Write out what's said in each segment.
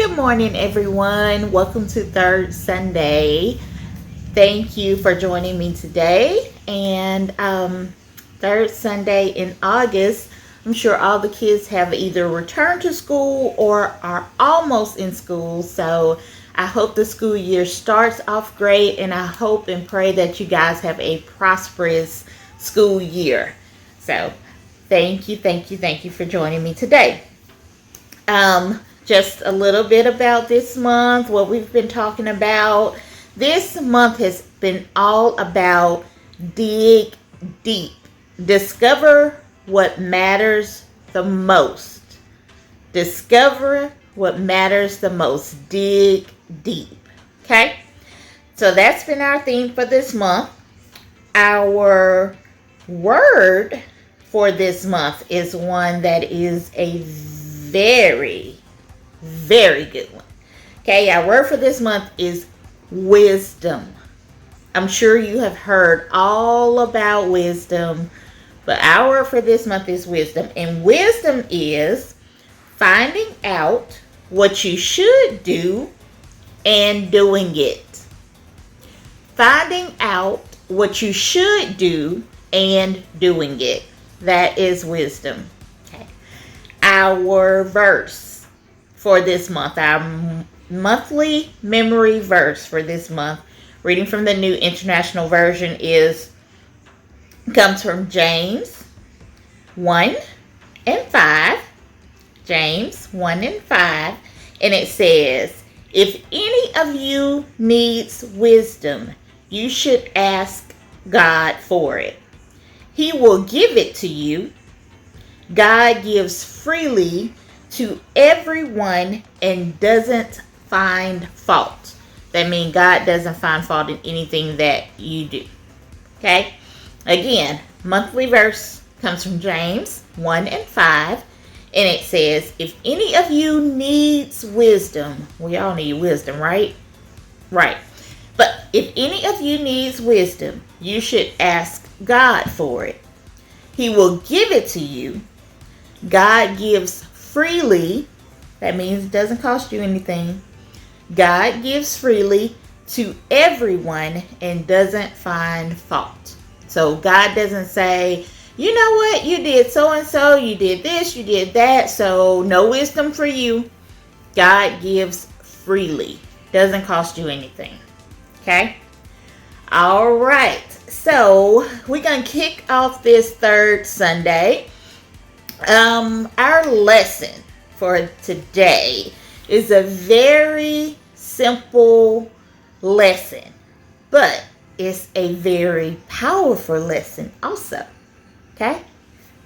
Good morning, everyone. Welcome to Third Sunday. Thank you for joining me today. And third Sunday in August, I'm sure all the kids have either returned to school or are almost in school. So I hope the school year starts off great, and I hope and pray that you guys have a prosperous school year. So thank you for joining me today. Just a little bit about this month, what we've been talking about. This month has been all about dig deep. Discover what matters the most. Discover what matters the most. Dig deep. Okay? So that's been our theme for this month. Our word for this month is one that is a very good one. Okay, our word for this month is wisdom. I'm sure you have heard all about wisdom, but our word for this month is wisdom. And wisdom is finding out what you should do and doing it. Finding out what you should do and doing it. That is wisdom. Okay. Our verse for this month, our monthly memory verse for this month, reading from the New International Version, comes from James 1 and 5. James 1 and 5. And it says, if any of you needs wisdom, you should ask God for it. He will give it to you. God gives freely to everyone and doesn't find fault. That means God doesn't find fault in anything that you do. Okay? Again, monthly verse comes from James 1 and 5. And it says, if any of you needs wisdom, we all need wisdom, right? Right. But if any of you needs wisdom, you should ask God for it. He will give it to you. God gives freely. That means it doesn't cost you anything. God gives freely to everyone and doesn't find fault. So God doesn't say, you know what, you did so and so, you did this, you did that, so no wisdom for you. God gives freely. Doesn't cost you anything. Okay? All right. So we're going to kick off this third Sunday. Our lesson for today is a very simple lesson, but it's a very powerful lesson also. Okay?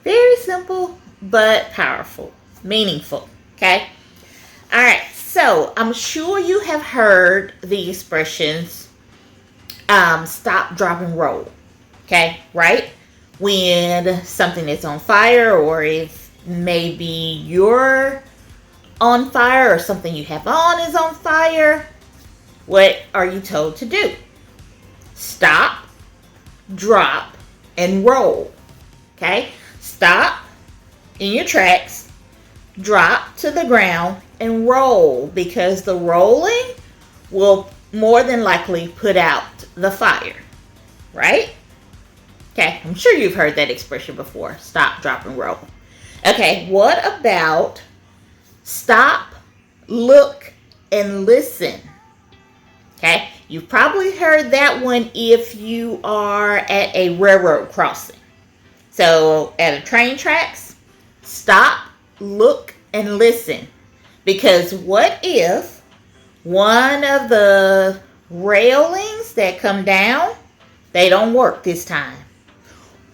Very simple, but powerful, meaningful. Okay? All right. So I'm sure you have heard the expressions, stop, drop, and roll. Okay? Right? When something is on fire, or if maybe you're on fire or something you have on is on fire, what are you told to do? Stop, drop, and roll. Okay? Stop in your tracks, drop to the ground, and roll, because the rolling will more than likely put out the fire. Right? Okay, I'm sure you've heard that expression before. Stop, drop, and roll. Okay, what about stop, look, and listen? Okay, you've probably heard that one if you are at a railroad crossing. So at a train tracks, stop, look, and listen. Because what if one of the railings that come down, they don't work this time?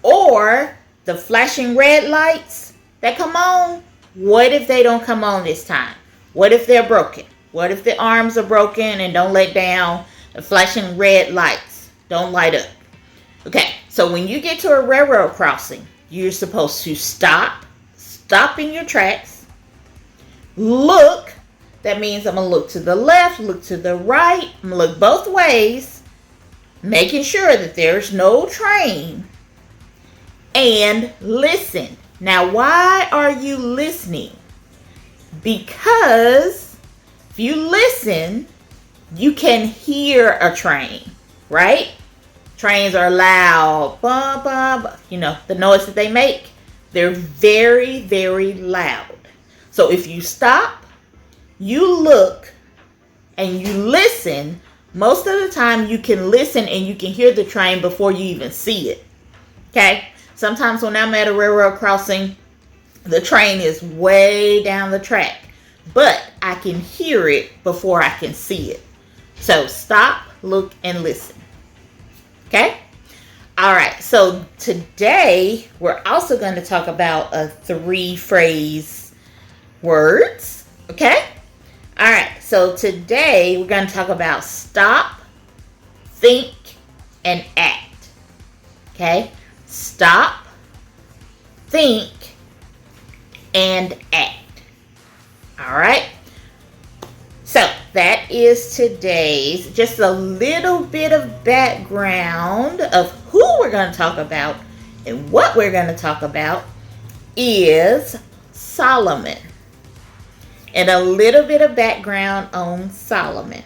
Or the flashing red lights that come on, what if they don't come on this time? What if they're broken? What if the arms are broken and don't let down? The flashing red lights don't light up. Okay, so when you get to a railroad crossing, you're supposed to stop in your tracks, look. That means I'm going to look to the left, look to the right, I'm going to look both ways, making sure that there's no train, and listen. Now, why are you listening? Because If you listen, you can hear a train, right? Trains are loud, bum, bum, you know, the noise that they make. They're very, very loud. So if you stop, you look, and you listen, most of the time you can listen and you can hear the train before you even see it. Okay? Sometimes when I'm at a railroad crossing, the train is way down the track, but I can hear it before I can see it. So stop, look, and listen. Okay? All right. So today we're also going to talk about a 3-phrase words. Okay? All right. So today we're going to talk about stop, think, and act. Okay? Stop, think, and act. All right. So that is today's, just a little bit of background of who we're going to talk about, and what we're going to talk about is Solomon. And a little bit of background on Solomon.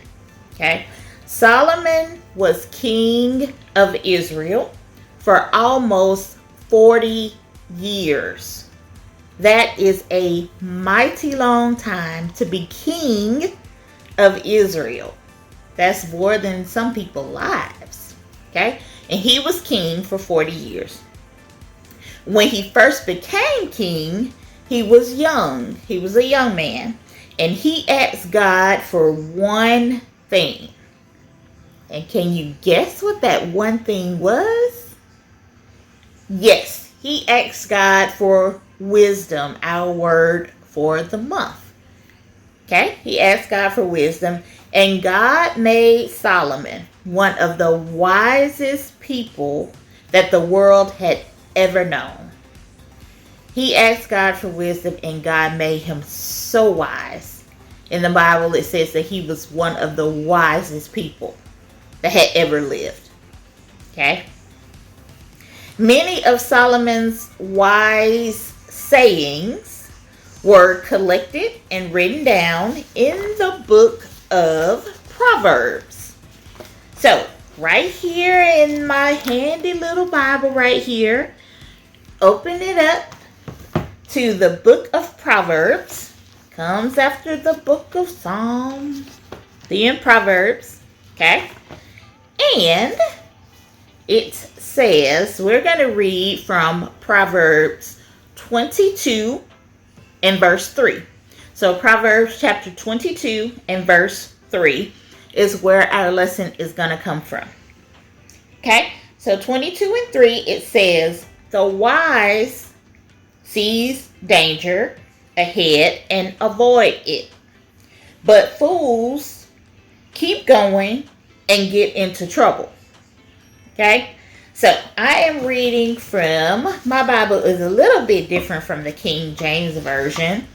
Okay. Solomon was king of Israel for almost 40 years. That is a mighty long time to be king of Israel. That's more than some people's lives. Okay? And he was king for 40 years. When he first became king, he was young. He was a young man. And he asked God for one thing. And can you guess what that one thing was? Yes, he asked God for wisdom, our word for the month. Okay, he asked God for wisdom, and God made Solomon one of the wisest people that the world had ever known. He asked God for wisdom, and God made him so wise. In the Bible, it says that he was one of the wisest people that had ever lived. Okay? Many of Solomon's wise sayings were collected and written down in the Book of Proverbs. So, right here in my handy little Bible right here, open it up to the Book of Proverbs. Comes after the Book of Psalms, then Proverbs. Okay? And it says, we're going to read from Proverbs 22 and verse 3. So Proverbs chapter 22 and verse 3 is where our lesson is going to come from. Okay? So 22 and 3, it says, the wise sees danger ahead and avoid it, but fools keep going and get into trouble. Okay? So I am reading from, my Bible is a little bit different from the King James Version.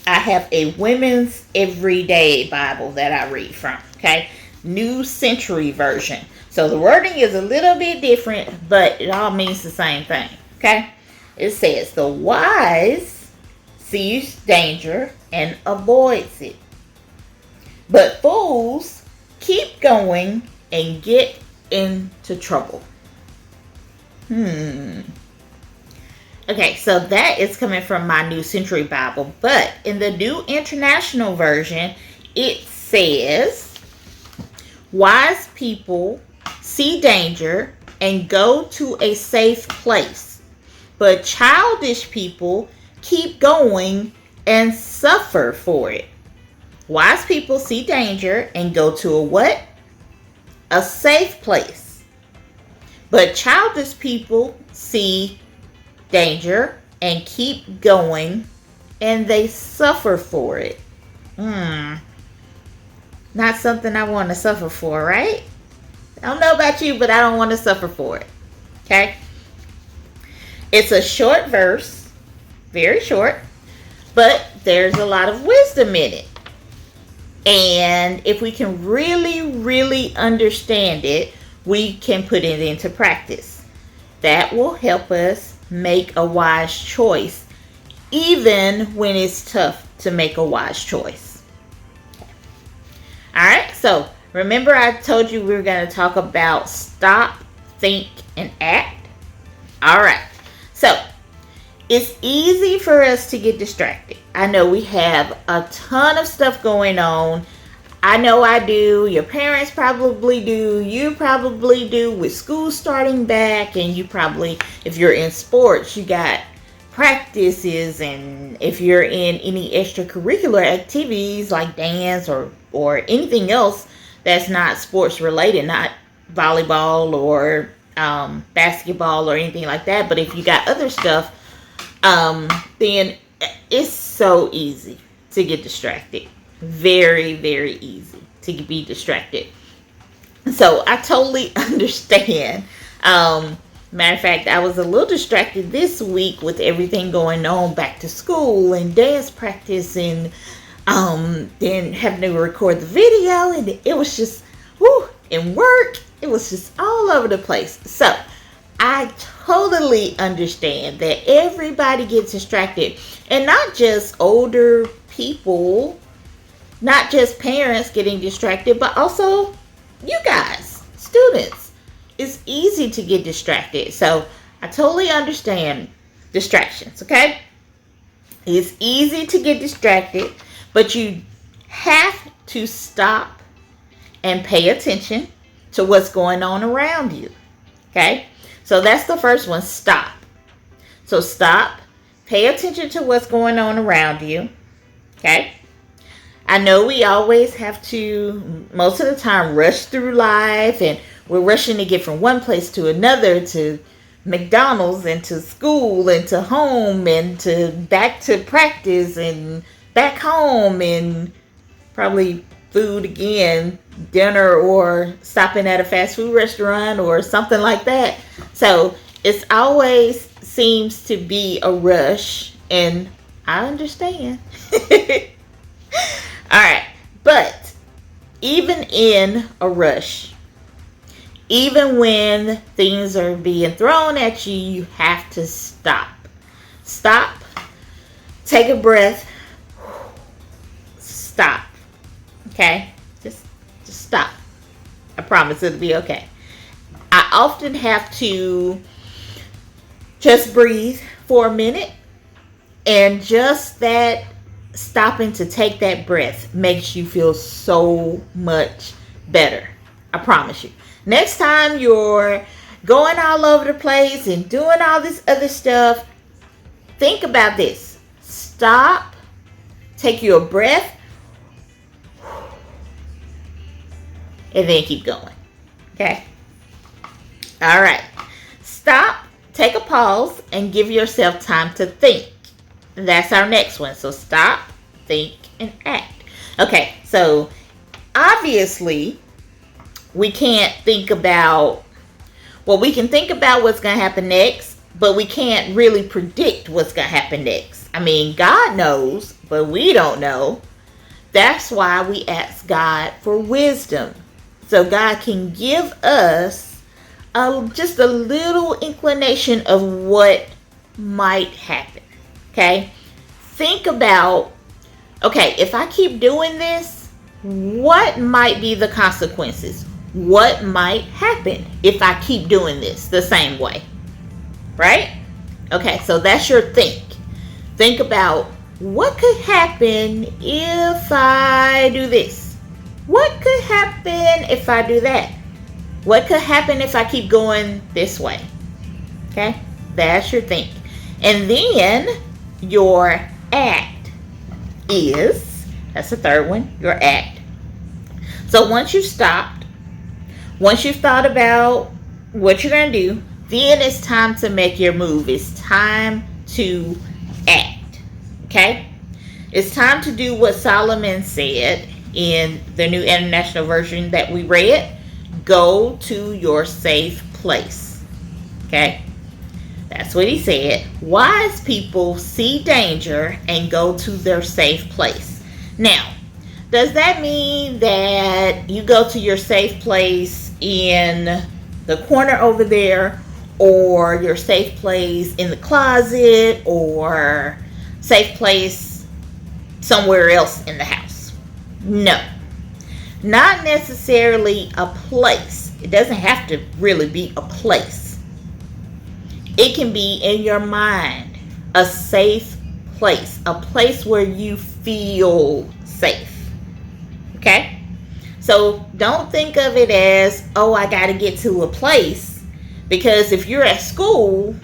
I have a Women's Everyday Bible that I read from. Okay? New Century Version. So the wording is a little bit different, but it all means the same thing. Okay? It says, the wise sees danger and avoids it, but fools keep going and get into trouble. Okay, so that is coming from my New Century Bible, but in the New International Version, it says, wise people see danger and go to a safe place, but childish people keep going and suffer for it. Wise people see danger and go to a what? A safe place. But childish people see danger and keep going and they suffer for it. Not something I want to suffer for, right? I don't know about you, but I don't want to suffer for it. Okay? It's a short verse, very short, but there's a lot of wisdom in it. And if we can really, really understand it, we can put it into practice. That will help us make a wise choice, even when it's tough to make a wise choice. All right, so remember I told you we were going to talk about stop, think, and act? All right, so it's easy for us to get distracted. I know we have a ton of stuff going on. I know I do. Your parents probably do. You probably do with school starting back. And you probably, if you're in sports, you got practices. And if you're in any extracurricular activities like dance or anything else that's not sports related, not volleyball or basketball or anything like that. But if you got other stuff, then it's so easy to get distracted. Very, very easy to be distracted. So I totally understand. Matter of fact, I was a little distracted this week with everything going on, back to school and dance practice, and then having to record the video, and it was just, and work. It was just all over the place. So I totally understand that everybody gets distracted, and not just older people, not just parents getting distracted, but also you guys, students. It's easy to get distracted. So I totally understand distractions, okay? It's easy to get distracted, but you have to stop and pay attention to what's going on around you, okay? So that's the first one, stop. So stop, pay attention to what's going on around you, okay? I know we always have to, most of the time, rush through life, and we're rushing to get from one place to another, to McDonald's and to school and to home and to back to practice and back home and probably food again, dinner, or stopping at a fast food restaurant or something like that. So it's always seems to be a rush, and I understand. All right, but even in a rush, even when things are being thrown at you, you have to stop. Stop, take a breath, stop, okay? Just stop. I promise it'll be okay. I often have to just breathe for a minute, and just that stopping to take that breath makes you feel so much better. I promise you. Next time you're going all over the place and doing all this other stuff, think about this. Stop, take your breath, and then keep going. Okay? All right. Stop, take a pause, and give yourself time to think. That's our next one. So stop, think, and act. Okay, so obviously we can't think about, well, we can think about what's going to happen next, but we can't really predict what's going to happen next. I mean, God knows, but we don't know. That's why we ask God for wisdom. So God can give us just a little inclination of what might happen. Okay? Think about, okay, if I keep doing this, what might be the consequences? What might happen if I keep doing this the same way? Right? Okay, so that's your think. Think about what could happen if I do this? What could happen if I do that? What could happen if I keep going this way? Okay, that's your think. And then your act is, that's the third one, your act. So once you've stopped, once you've thought about what you're going to do, then it's time to make your move. It's time to act. Okay? It's time to do what Solomon said in the New International Version that we read. Go to your safe place. Okay? That's what he said. Wise people see danger and go to their safe place. Now, does that mean that you go to your safe place in the corner over there, or your safe place in the closet, or safe place somewhere else in the house? No. Not necessarily a place. It doesn't have to really be a place. It can be in your mind, a safe place, a place where you feel safe. Okay? So don't think of it as, oh, I got to get to a place. Because if you're at school,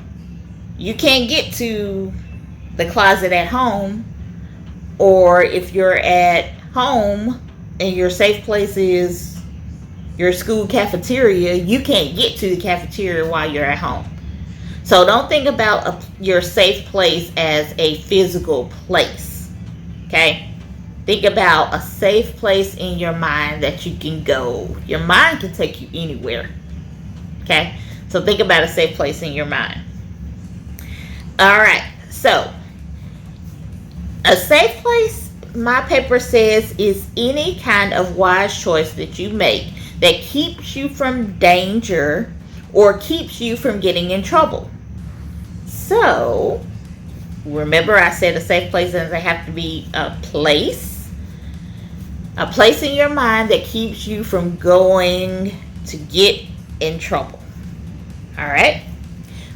you can't get to the closet at home. Or if you're at home and your safe place is your school cafeteria, you can't get to the cafeteria while you're at home. So don't think about your safe place as a physical place. Okay? Think about a safe place in your mind that you can go. Your mind can take you anywhere. Okay? So think about a safe place in your mind. Alright, so a safe place, my paper says, is any kind of wise choice that you make that keeps you from danger or keeps you from getting in trouble. So, remember I said a safe place doesn't have to be a place. A place in your mind that keeps you from going to get in trouble. Alright?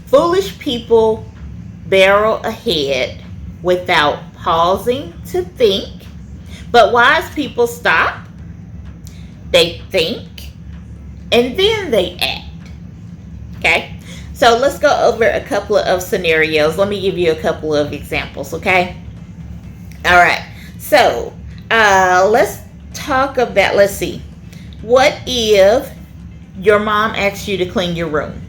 Foolish people barrel ahead without pausing to think, but wise people stop, they think, and then they act. Okay? So let's go over a couple of scenarios. Let me give you a couple of examples, okay? Alright, so let's talk about, let's see. What if your mom asks you to clean your room?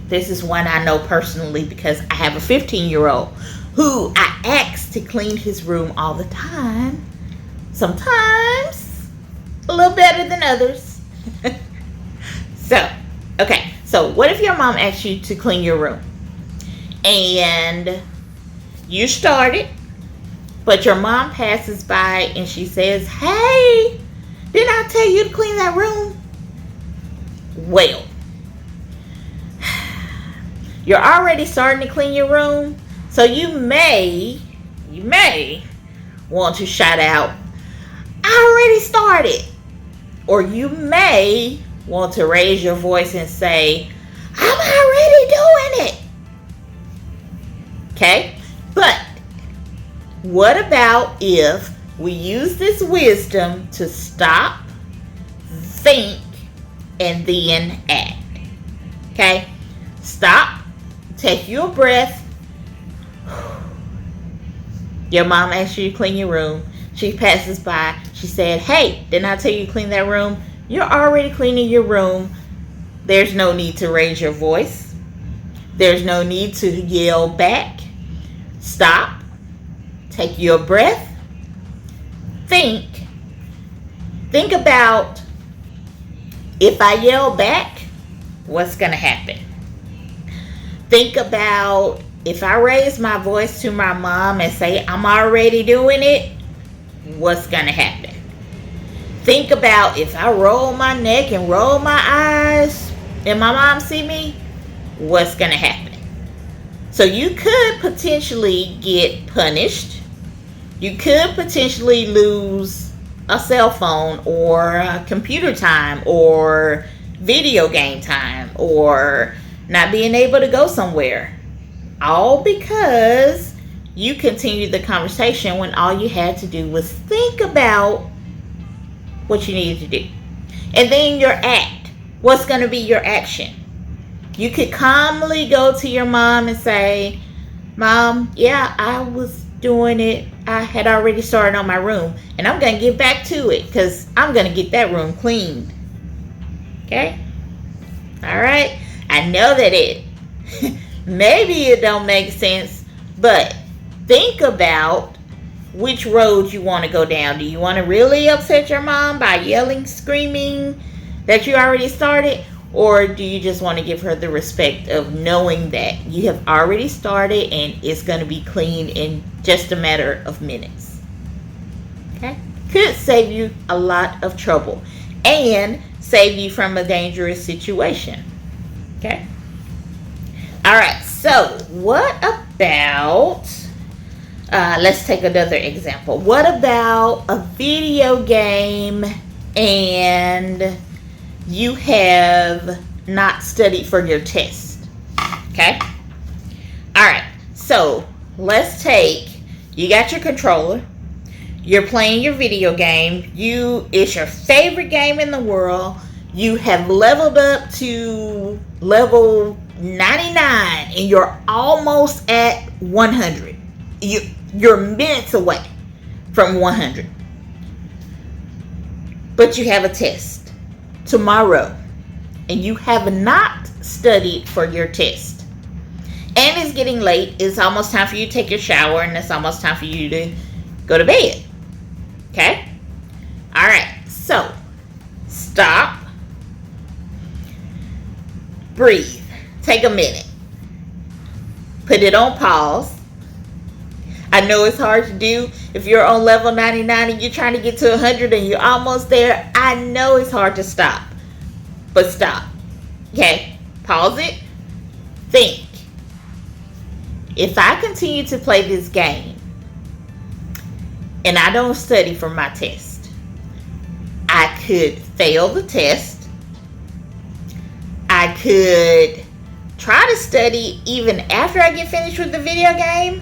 This is one I know personally because I have a 15-year-old who I ask to clean his room all the time. Sometimes a little better than others. So what if your mom asks you to clean your room? And you started, but your mom passes by and she says, hey, didn't I tell you to clean that room? Well, you're already starting to clean your room, so you may want to shout out, I already started. Or you may want to raise your voice and say, I'm already doing it. Okay? But what about if we use this wisdom to stop, think, and then act? Okay? Stop, take your breath. Your mom asked you to clean your room. She passes by. She said, hey, didn't I tell you to clean that room? You're already cleaning your room. There's no need to raise your voice. There's no need to yell back. Stop. Take your breath. Think. Think about, if I yell back, what's going to happen? Think about, if I raise my voice to my mom and say, I'm already doing it, what's going to happen? Think about, if I roll my neck and roll my eyes and my mom see me, what's going to happen? So you could potentially get punished. You could potentially lose a cell phone or computer time or video game time or not being able to go somewhere. All because you continued the conversation when all you had to do was think about what you needed to do. And then your act. What's going to be your action? You could calmly go to your mom and say, Mom, yeah, I was doing it. I had already started on my room. And I'm going to get back to it because I'm going to get that room cleaned. Okay? All right? I know that maybe it don't make sense, but think about which road you want to go down. Do you want to really upset your mom by yelling, screaming that you already started? Or do you just want to give her the respect of knowing that you have already started and it's going to be clean in just a matter of minutes? Okay? Could save you a lot of trouble and save you from a dangerous situation. Okay? Alright, so what about, let's take another example. What about a video game and you have not studied for your test. Okay? Alright, so let's take, you got your controller, you're playing your video game, it's your favorite game in the world, you have leveled up to level 99 and you're almost at 100. You're minutes away from 100. But you have a test tomorrow and you have not studied for your test. And it's getting late. It's almost time for you to take your shower and it's almost time for you to go to bed. Okay? Alright, so stop. Breathe. Take a minute. Put it on pause. I know it's hard to do if you're on level 99 and you're trying to get to 100 and you're almost there. I know it's hard to stop. But stop. Okay? Pause it. Think. If I continue to play this game and I don't study for my test, I could fail the test. I could try to study even after I get finished with the video game,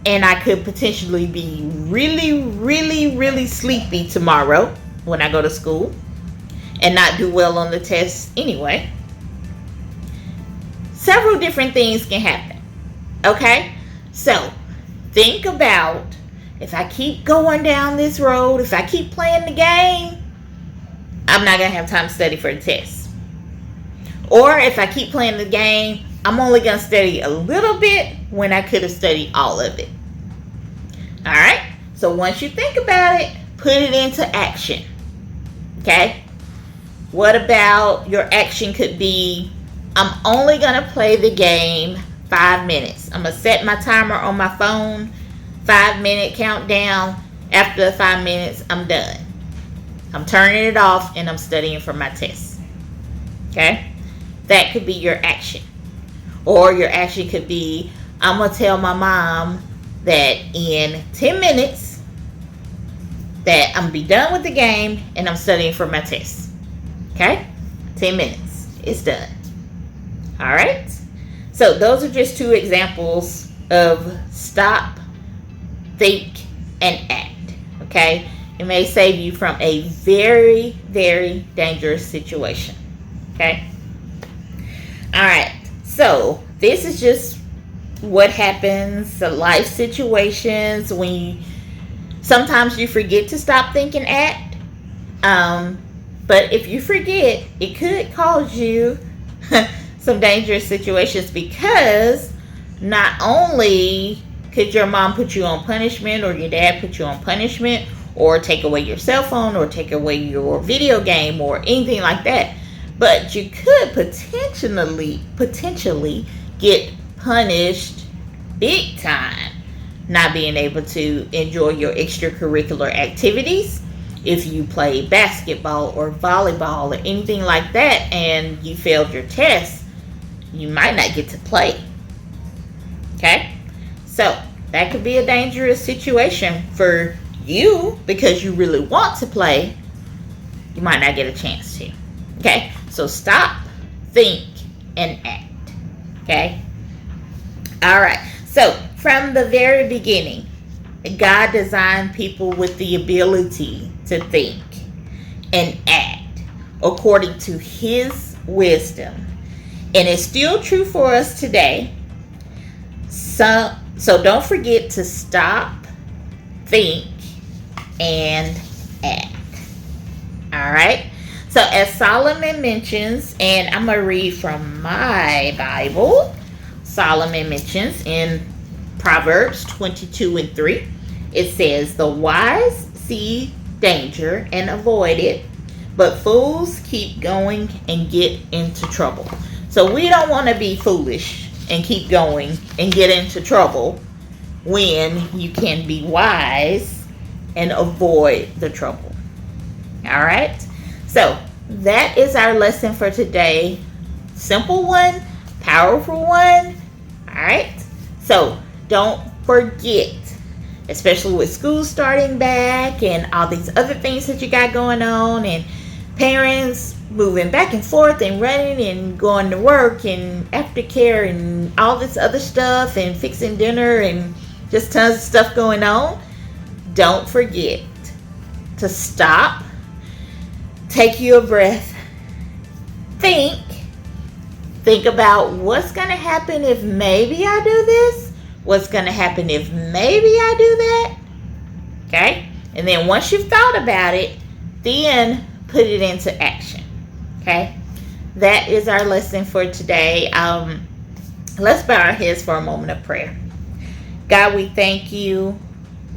and I could potentially be really, really, really sleepy tomorrow when I go to school and not do well on the test anyway. Several different things can happen. Okay? So, think about, if I keep going down this road, if I keep playing the game, I'm not going to have time to study for the test. Or if I keep playing the game, I'm only going to study a little bit when I could have studied all of it. Alright? So once you think about it, put it into action. Okay? What about your action could be, I'm only going to play the game 5 minutes. I'm going to set my timer on my phone. 5-minute countdown. After the 5 minutes, I'm done. I'm turning it off and I'm studying for my test. Okay? That could be your action. Or your action could be, I'm going to tell my mom that in 10 minutes that I'm going to be done with the game and I'm studying for my test. Okay? 10 minutes. It's done. Alright? So those are just 2 examples of stop, think, and act. Okay? It may save you from a very, very dangerous situation. Okay? Alright. So this is just what happens, the life situations when sometimes you forget to stop, think, and act. But if you forget, it could cause you some dangerous situations, because not only could your mom put you on punishment or your dad put you on punishment or take away your cell phone or take away your video game or anything like that, but you could potentially get punished big time not being able to enjoy your extracurricular activities. If you play basketball or volleyball or anything like that and you failed your test, you might not get to play. Okay? So that could be a dangerous situation for you, because you really want to play. You might not get a chance to. Okay? So stop, think, and act. Okay? Alright. So from the very beginning, God designed people with the ability to think and act according to His wisdom. And it's still true for us today. So don't forget to stop, think, and act. Alright? So as Solomon mentions, and I'm going to read from my Bible. Solomon mentions in Proverbs 22:3. It says, the wise see danger and avoid it, but fools keep going and get into trouble. So we don't want to be foolish and keep going and get into trouble when you can be wise and avoid the trouble. All right? So that is our lesson for today. Simple one, powerful one. All right? So don't forget especially with school starting back and all these other things that you got going on, and parents moving back and forth and running and going to work and aftercare and all this other stuff and fixing dinner and just tons of stuff going on. Don't forget to stop, take you a breath, think about what's going to happen if maybe I do this, what's going to happen if maybe I do that. Okay? And then once you've thought about it, then put it into action. Okay? That is our lesson for today. Let's bow our heads for a moment of prayer. God, we thank you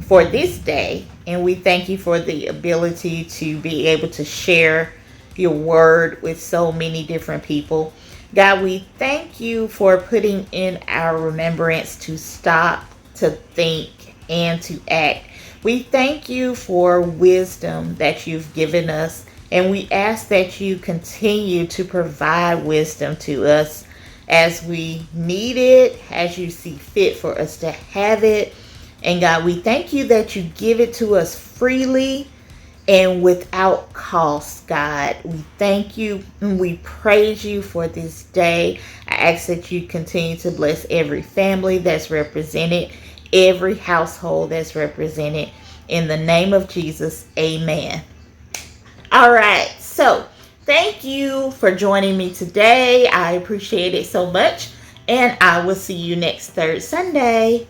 for this day, and we thank you for the ability to be able to share your word with so many different people. God, we thank you for putting in our remembrance to stop, to think, and to act. We thank you for wisdom that you've given us, and we ask that you continue to provide wisdom to us as we need it, as you see fit for us to have it. And God, we thank you that you give it to us freely and without cost. God, we thank you and we praise you for this day. I ask that you continue to bless every family that's represented, every household that's represented. In the name of Jesus, amen. All right, so thank you for joining me today. I appreciate it so much, and I will see you next third Sunday.